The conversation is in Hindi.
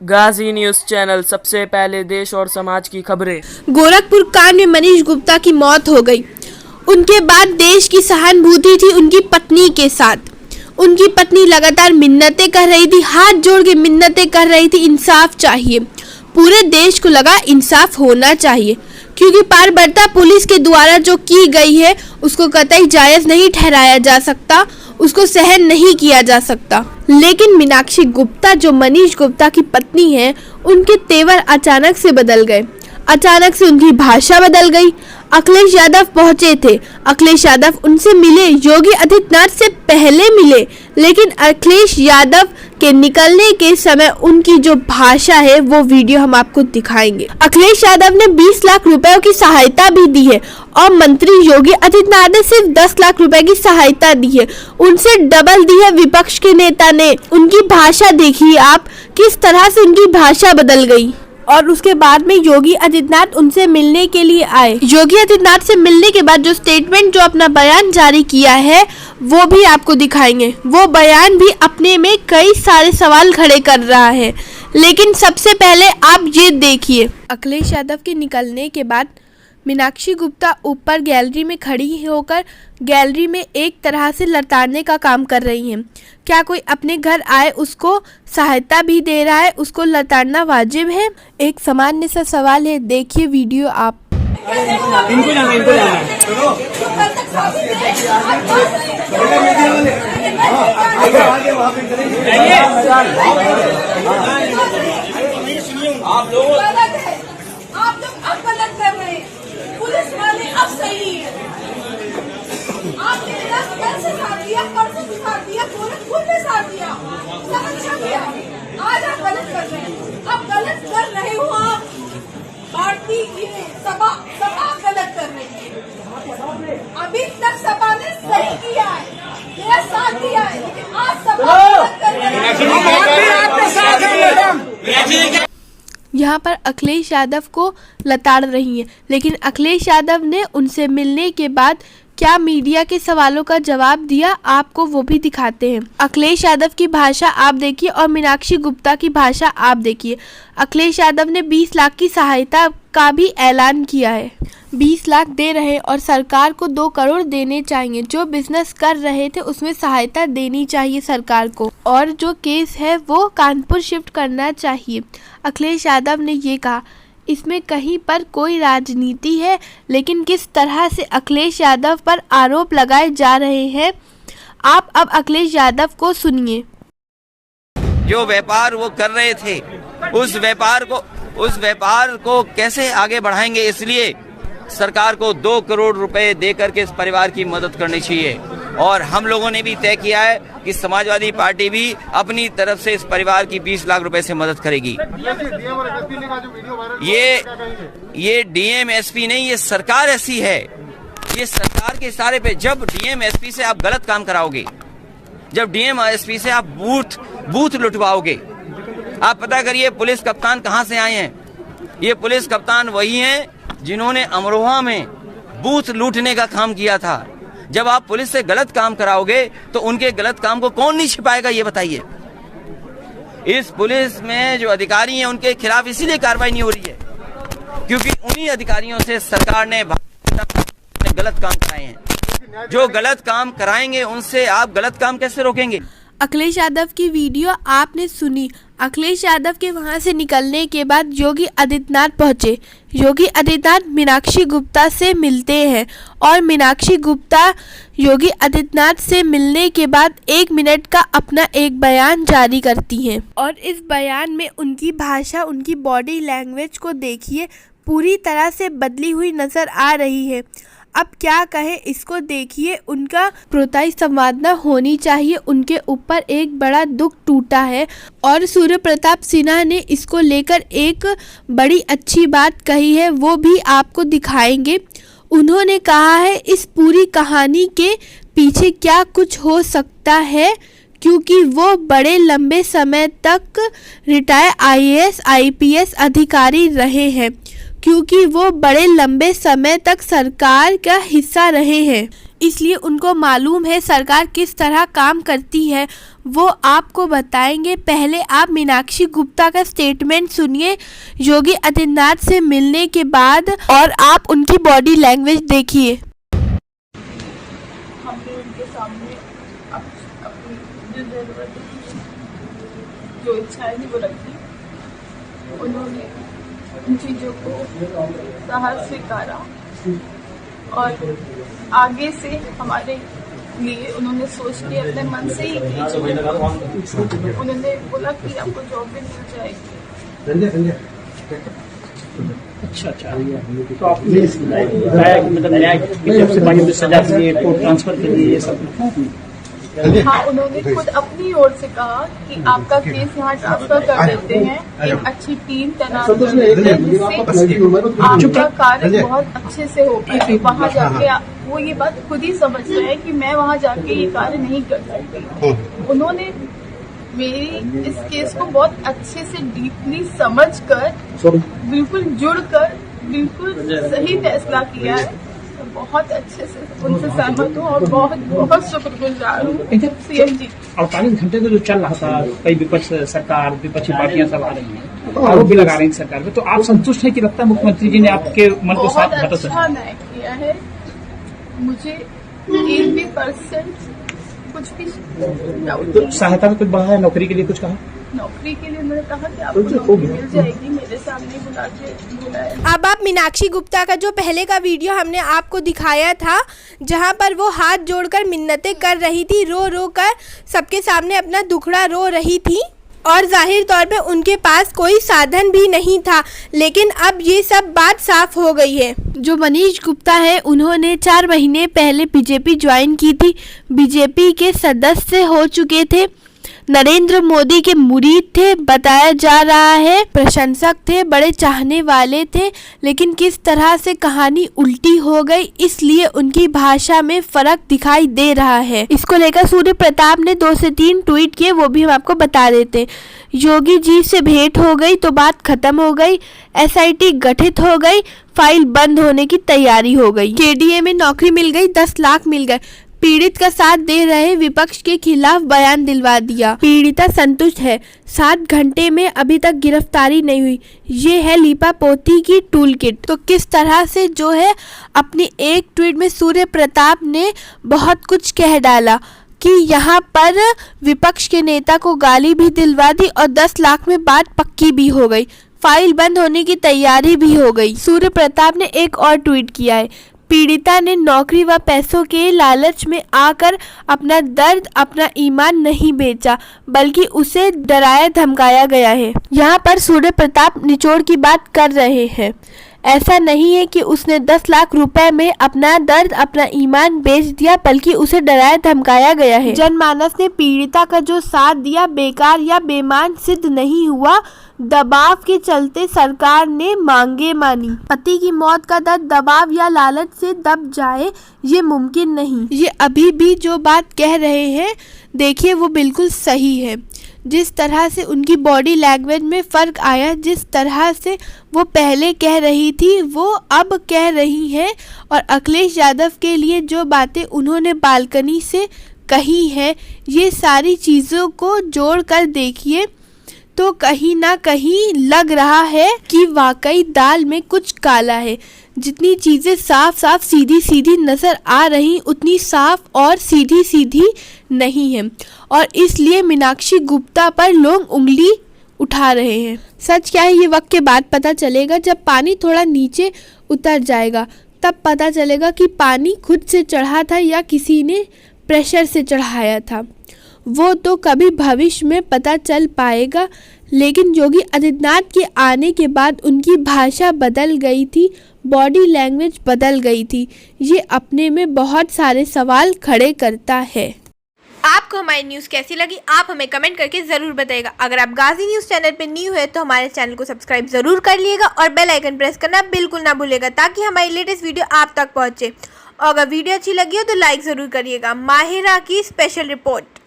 गाजी न्यूज चैनल, सबसे पहले देश और समाज की खबरें। गोरखपुर कांड में मनीष गुप्ता की मौत हो गई। उनके बाद देश की सहानुभूति थी उनकी पत्नी के साथ। उनकी पत्नी लगातार मिन्नतें कर रही थी, हाथ जोड़ के मिन्नतें कर रही थी, इंसाफ चाहिए। पूरे देश को लगा इंसाफ होना चाहिए, क्योंकि पारबर्ता पुलिस के द्वारा जो की गई है उसको कतई जायज नहीं ठहराया जा सकता, उसको सहन नहीं किया जा सकता। लेकिन मीनाक्षी गुप्ता जो मनीष गुप्ता की पत्नी है, उनके तेवर अचानक से बदल गए। अचानक से उनकी भाषा बदल गई। अखिलेश यादव पहुंचे थे, अखिलेश यादव उनसे मिले, योगी आदित्यनाथ से पहले मिले, लेकिन अखिलेश यादव के निकलने के समय उनकी जो भाषा है वो वीडियो हम आपको दिखाएंगे। अखिलेश यादव ने 20 लाख रुपयों की सहायता भी दी है और मंत्री योगी आदित्यनाथ ने सिर्फ 10 लाख रुपए की सहायता दी है, उनसे डबल दी है विपक्ष के नेता ने। उनकी भाषा देखिए आप, किस तरह से उनकी भाषा बदल गई। और उसके बाद में योगी आदित्यनाथ उनसे मिलने के लिए आए। योगी आदित्यनाथ से मिलने के बाद जो स्टेटमेंट, जो अपना बयान जारी किया है, वो भी आपको दिखाएंगे। वो बयान भी अपने में कई सारे सवाल खड़े कर रहा है। लेकिन सबसे पहले आप ये देखिए, अखिलेश यादव के निकलने के बाद मीनाक्षी गुप्ता ऊपर गैलरी में खड़ी होकर गैलरी में एक तरह से लताड़ने का काम कर रही हैं। क्या कोई अपने घर आए उसको सहायता भी दे रहा है, उसको लताड़ना वाजिब है? एक सामान्य सा सवाल है, देखिए वीडियो आप। इनको जाना आप लोग अब गलत कर रहे हैं। पुलिस वाले अब सही है। आपने 10 कल से साथ दिया, परसों भी साथ दिया, गोरखपुर में साथ दिया, सब अच्छा किया। आज आप गलत कर रहे हैं। अब गलत कर रहे हो आप, पार्टी की सभा गलत कर रही है। अभी तक सभा ने सही किया है, मेरा साथ दिया है, लेकिन आज सभा गलत कर रही है। यहाँ पर अखिलेश यादव को लताड़ रही हैं, लेकिन अखिलेश यादव ने उनसे मिलने के बाद क्या मीडिया के सवालों का जवाब दिया, आपको वो भी दिखाते हैं। अखिलेश यादव की भाषा आप देखिए और मीनाक्षी गुप्ता की भाषा आप देखिए। अखिलेश यादव ने 20 लाख की सहायता का भी ऐलान किया है। 20 लाख दे रहे और सरकार को 2 करोड़ देने चाहिए। जो बिजनेस कर रहे थे उसमें सहायता देनी चाहिए सरकार को, और जो केस है वो कानपुर शिफ्ट करना चाहिए। अखिलेश यादव ने ये कहा। इसमें कहीं पर कोई राजनीति है, लेकिन किस तरह से अखिलेश यादव पर आरोप लगाए जा रहे हैं, आप अब अखिलेश यादव को सुनिए। जो व्यापार वो कर रहे थे, उस व्यापार को कैसे आगे बढ़ाएंगे, इसलिए सरकार को 2 करोड़ रुपए देकर के इस परिवार की मदद करनी चाहिए। और हम लोगों ने भी तय किया है कि समाजवादी पार्टी भी अपनी तरफ से इस परिवार की 20 लाख रुपए से मदद करेगी। ये डीएम एसपी नहीं, ये सरकार ऐसी है। ये सरकार के इशारे पे, जब डीएम एसपी से आप गलत काम कराओगे, जब डीएम एसपी से आप बूथ लुटवाओगे, आप पता करिए पुलिस कप्तान कहां से आए हैं। ये पुलिस कप्तान वही हैं जिन्होंने अमरोहा में बूथ लूटने का काम किया था। जब आप पुलिस से गलत काम कराओगे तो उनके गलत काम को कौन नहीं छिपाएगा, ये बताइए। इस पुलिस में जो अधिकारी हैं उनके खिलाफ इसीलिए कार्रवाई नहीं हो रही है, क्योंकि उन्हीं अधिकारियों से सरकार ने गलत काम कराए हैं। जो गलत काम कराएंगे उनसे आप गलत काम कैसे रोकेंगे? अखिलेश यादव की वीडियो आपने सुनी। अखिलेश यादव के वहां से निकलने के बाद योगी आदित्यनाथ पहुंचे। योगी आदित्यनाथ मीनाक्षी गुप्ता से मिलते हैं और मीनाक्षी गुप्ता योगी आदित्यनाथ से मिलने के बाद 1 मिनट का अपना एक बयान जारी करती हैं। और इस बयान में उनकी भाषा, उनकी बॉडी लैंग्वेज को देखिए, पूरी तरह से बदली हुई नजर आ रही है। अब क्या कहें, इसको देखिए। उनका प्रोत्साहित संवादना होनी चाहिए। उनके ऊपर एक बड़ा दुख टूटा है और सूर्य प्रताप सिन्हा ने इसको लेकर एक बड़ी अच्छी बात कही है, वो भी आपको दिखाएंगे। उन्होंने कहा है इस पूरी कहानी के पीछे क्या कुछ हो सकता है, क्योंकि वो बड़े लंबे समय तक रिटायर IAS IPS अधिकारी रहे हैं, क्योंकि वो बड़े लंबे समय तक सरकार का हिस्सा रहे हैं। इसलिए उनको मालूम है सरकार किस तरह काम करती है, वो आपको बताएंगे। पहले आप मीनाक्षी गुप्ता का स्टेटमेंट सुनिए योगी आदित्यनाथ से मिलने के बाद, और आप उनकी बॉडी लैंग्वेज देखिए। हमने उनके सामने अपनी जो जरूरत थी, जो इच्छाएं थी वो रखी। उन्होंने उन चीज़ों को साहस स्वीकारा और आगे से हमारे लिए उन्होंने सोच के अपने मन से ही की। उन्होंने बोला कि आपको जॉब भी मिल जाएगी। अच्छा तो आपने बताया कि मतलब न्याय की जब से बाकी सजा के लिए कोर्ट ट्रांसफर के लिए ये सब। हाँ, उन्होंने खुद अपनी ओर से कहा कि आपका केस यहाँ ट्रांसफर कर देते हैं, एक अच्छी टीम तैनात कर देते हैं जिससे आपका कार्य बहुत अच्छे से हो पाए। वहाँ जाके वो ये बात खुद ही समझ रहे हैं कि मैं वहाँ जाके ये कार्य नहीं कर सकती। उन्होंने मेरी इस केस को बहुत अच्छे से डीपली समझकर, बिल्कुल जुड़कर, बिल्कुल सही फैसला किया है। बहुत अच्छे से उनसे सहमत हूँ और बहुत बहुत शुक्रगुजार हूँ सीएम जी। 48 घंटे में जो चल रहा था, कई विपक्ष सरकार विपक्षी पार्टियां सब आ रही हैं, आरोप भी लगा रही हैं सरकार पे, तो आप संतुष्ट हैं कि लगता है मुख्यमंत्री जी ने आपके मन को साफ बहुत अच्छा न्याय किया है। मुझे 1% कुछ भी तो सहायता में कुछ बढ़ा है, नौकरी के लिए कुछ कहा? नौकरी के लिए उन्होंने कहा कि आपको नौकरी मिल जाएगी, मेरे सामने बुलाया। अब आप मीनाक्षी गुप्ता का जो पहले का वीडियो हमने आपको दिखाया था, जहां पर वो हाथ जोड़कर मिन्नतें कर रही थी, रो रो कर सबके सामने अपना दुखड़ा रो रही थी, और जाहिर तौर पे उनके पास कोई साधन भी नहीं था। लेकिन अब ये सब बात साफ हो गई है। जो मनीष गुप्ता है, उन्होंने 4 महीने पहले बीजेपी ज्वाइन की थी, बीजेपी के सदस्य हो चुके थे, नरेंद्र मोदी के मुरीद थे, बताया जा रहा है प्रशंसक थे, बड़े चाहने वाले थे। लेकिन किस तरह से कहानी उल्टी हो गई, इसलिए उनकी भाषा में फर्क दिखाई दे रहा है। इसको लेकर सूर्य प्रताप ने 2 से 3 ट्वीट किए, वो भी हम आपको बता देते। योगी जी से भेंट हो गई तो बात खत्म हो गई, एसआईटी गठित हो गई, फाइल बंद होने की तैयारी हो गई, केडीए में नौकरी मिल गई, 10 लाख मिल गए, पीड़ित का साथ दे रहे विपक्ष के खिलाफ बयान दिलवा दिया, पीड़िता संतुष्ट है, 7 घंटे में अभी तक गिरफ्तारी नहीं हुई। ये है लीपापोती की टूल किट। तो किस तरह से जो है अपनी एक ट्वीट में सूर्य प्रताप ने बहुत कुछ कह डाला कि यहाँ पर विपक्ष के नेता को गाली भी दिलवा दी और 10 लाख में बात पक्की भी हो गई, फाइल बंद होने की तैयारी भी हो गई। सूर्य प्रताप ने एक और ट्वीट किया है, पीड़िता ने नौकरी व पैसों के लालच में आकर अपना दर्द, अपना ईमान नहीं बेचा, बल्कि उसे डराया धमकाया गया है। यहाँ पर सूर्य प्रताप निचोड़ की बात कर रहे हैं। ऐसा नहीं है कि उसने 10 लाख रुपए में अपना दर्द, अपना ईमान बेच दिया, बल्कि उसे डराया धमकाया गया है। जनमानस ने पीड़िता का जो साथ दिया बेकार या बेईमान सिद्ध नहीं हुआ, दबाव के चलते सरकार ने मांगे मानी। पति की मौत का दर्द दबाव या लालच से दब जाए, ये मुमकिन नहीं। ये अभी भी जो बात कह रहे हैं, देखिए वो बिल्कुल सही है। जिस तरह से उनकी बॉडी लैंग्वेज में फ़र्क आया, जिस तरह से वो पहले कह रही थी वो अब कह रही हैं, और अखिलेश यादव के लिए जो बातें उन्होंने बालकनी से कही है, ये सारी चीज़ों को जोड़ कर देखिए तो कहीं ना कहीं लग रहा है कि वाकई दाल में कुछ काला है। जितनी चीज़ें साफ साफ सीधी सीधी नज़र आ रही, उतनी साफ और सीधी सीधी नहीं है, और इसलिए मीनाक्षी गुप्ता पर लोग उंगली उठा रहे हैं। सच क्या है ये वक्त के बाद पता चलेगा, जब पानी थोड़ा नीचे उतर जाएगा तब पता चलेगा कि पानी खुद से चढ़ा था या किसी ने प्रेशर से चढ़ाया था। वो तो कभी भविष्य में पता चल पाएगा। लेकिन योगी आदित्यनाथ के आने के बाद उनकी भाषा बदल गई थी, बॉडी लैंग्वेज बदल गई थी। ये अपने में बहुत सारे सवाल खड़े करता है। आपको हमारी न्यूज़ कैसी लगी, आप हमें कमेंट करके ज़रूर बताइएगा। अगर आप गाजी न्यूज़ चैनल पर न्यू है तो हमारे चैनल को सब्सक्राइब ज़रूर कर लिएगा और बेल आइकन प्रेस करना बिल्कुल ना भूलिएगा, ताकि हमारी लेटेस्ट वीडियो आप तक पहुँचे। और अगर वीडियो अच्छी लगी हो तो लाइक ज़रूर करिएगा। माहिरा की स्पेशल रिपोर्ट।